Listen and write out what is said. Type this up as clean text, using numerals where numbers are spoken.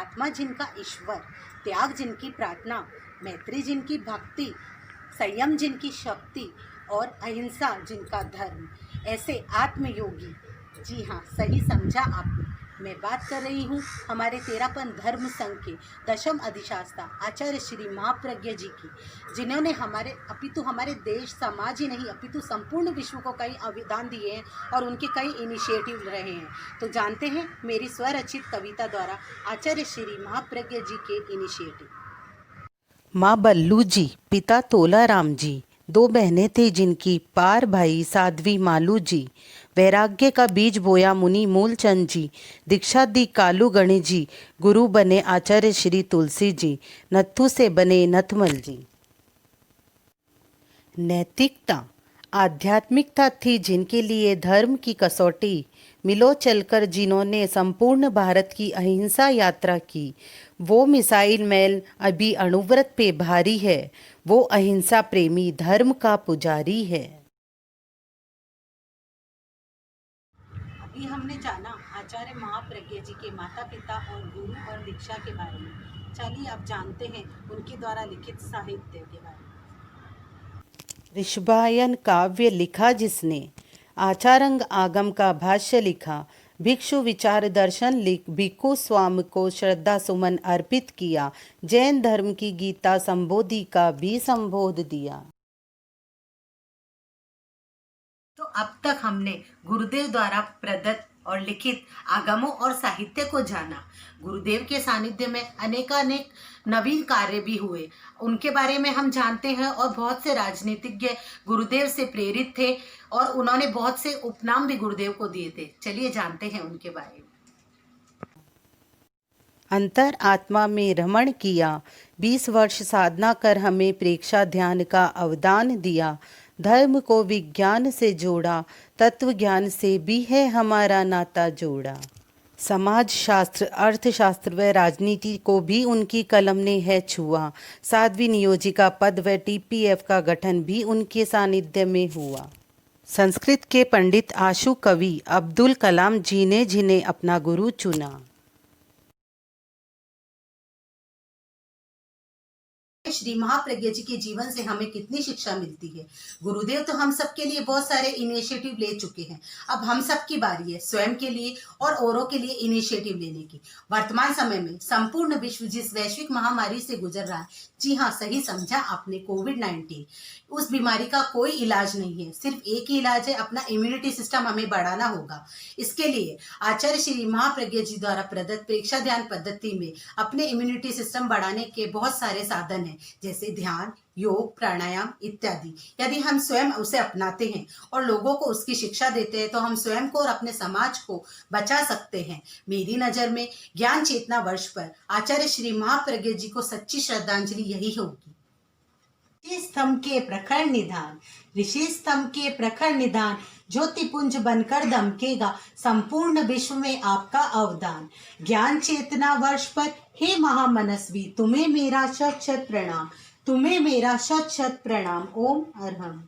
आत्मा जिनका ईश्वर, त्याग जिनकी प्रार्थना, मैत्री जिनकी भक्ति, संयम जिनकी शक्ति और अहिंसा जिनका धर्म, ऐसे आत्मयोगी। जी हाँ, सही समझा आपने। मैं बात कर रही हूँ हमारे तेरापन धर्म संघ के दशम अधिशास्ता आचार्य श्री महाप्रज्ञ जी की, जिन्होंने हमारे देश समाज ही नहीं अपितु संपूर्ण विश्व को कई अवदान दिए हैं और उनके कई इनिशिएटिव रहे हैं। तो जानते हैं मेरी स्वरचित कविता द्वारा आचार्य श्री महाप्रज्ञ जी के इनिशिएटिव। माँ बल्लू जी, पिता तोला राम जी, दो बहनें थे जिनकी, पार भाई साध्वी मालू जी। वैराग्य का बीज बोया मुनि मूलचंद जी, दीक्षा दी कालू गणि जी, गुरु बने आचार्य श्री तुलसी जी, नत्थु से बने नथमल जी। नैतिकता, आध्यात्मिकता थी जिनके लिए धर्म की कसौटी, मिलो चलकर जिन्होंने संपूर्ण भारत की अहिंसा यात्रा की। वो मिसाइल मैल अभी अणुव्रत पे भारी है, वो अहिंसा प्रेमी धर्म का पुजारी है। अभी हमने जाना आचार्य महाप्रज्ञ जी के माता पिता और गुरु और दीक्षा के बारे में। चलिए अब जानते हैं उनके द्वारा लिखित साहित्य के बारे में। ऋषभायन काव्य लिखा जिसने, आचारंग आगम का भाष्य लिखा, भिक्षु विचार दर्शन लिख भिक्षु स्वामी को श्रद्धा सुमन अर्पित किया, जैन धर्म की गीता संबोधि का भी संबोध दिया। तो अब तक हमने गुरुदेव द्वारा प्रदत्त और लिखित आगमों और साहित्य को जाना। गुरुदेव के सानिध्य में अनेकानेक नवीन कार्य भी हुए, उनके बारे में हम जानते हैं। और बहुत से राजनीतिज्ञ गुरुदेव से प्रेरित थे और उन्होंने बहुत से उपनाम भी गुरुदेव को दिए थे। चलिए जानते हैं उनके बारे में। अंतर आत्मा में रमण किया, 20 वर्ष साधना कर हमें प्रेक्षा ध्यान का अवदान दिया। धर्म को विज्ञान से जोड़ा, तत्व ज्ञान से भी है हमारा नाता जोड़ा। समाज शास्त्र, अर्थशास्त्र व राजनीति को भी उनकी कलम ने है छुआ। साध्वी नियोजिका पद व TPF का गठन भी उनके सानिध्य में हुआ। संस्कृत के पंडित आशु कवि अब्दुल कलाम जी ने जिन्हें अपना गुरु चुना। श्री महाप्रज्ञ जी के जीवन से हमें कितनी शिक्षा मिलती है। गुरुदेव तो हम सबके लिए बहुत सारे इनिशिएटिव ले चुके हैं। अब हम सबकी बारी है स्वयं के लिए और औरों के लिए इनिशिएटिव लेने की। वर्तमान समय में संपूर्ण विश्व जिस वैश्विक महामारी से गुजर रहा है, जी हाँ, सही समझा आपने, कोविड-19, उस बीमारी का कोई इलाज नहीं है। सिर्फ एक ही इलाज है, अपना इम्यूनिटी सिस्टम हमें बढ़ाना होगा। इसके लिए आचार्य श्री महाप्रज्ञ जी द्वारा प्रदत्त प्रेक्षा ध्यान पद्धति में अपने इम्यूनिटी सिस्टम बढ़ाने के बहुत सारे साधन हैं, जैसे ध्यान, योग, प्राणायाम इत्यादि। यदि हम स्वयं उसे अपनाते हैं और लोगों को उसकी शिक्षा देते हैं तो हम स्वयं को और अपने समाज को बचा सकते हैं। मेरी नज़र में ज्ञान चेतना वर्ष पर आचार्य श्री महाप्रज्ञ जी को सच्ची श्रद्धांजलि यही होगी। स्तंभ के प्रखर निधान, ऋषि स्तंभ के प्रखर निधान, ज्योतिपुंज बनकर दमकेगा, संपूर्ण विश्व में आपका अवदान। ज्ञान चेतना वर्ष पर हे महामनस्वी, तुम्हें मेरा शत शत प्रणाम, तुम्हें मेरा शत शत प्रणाम। ओम अरहम।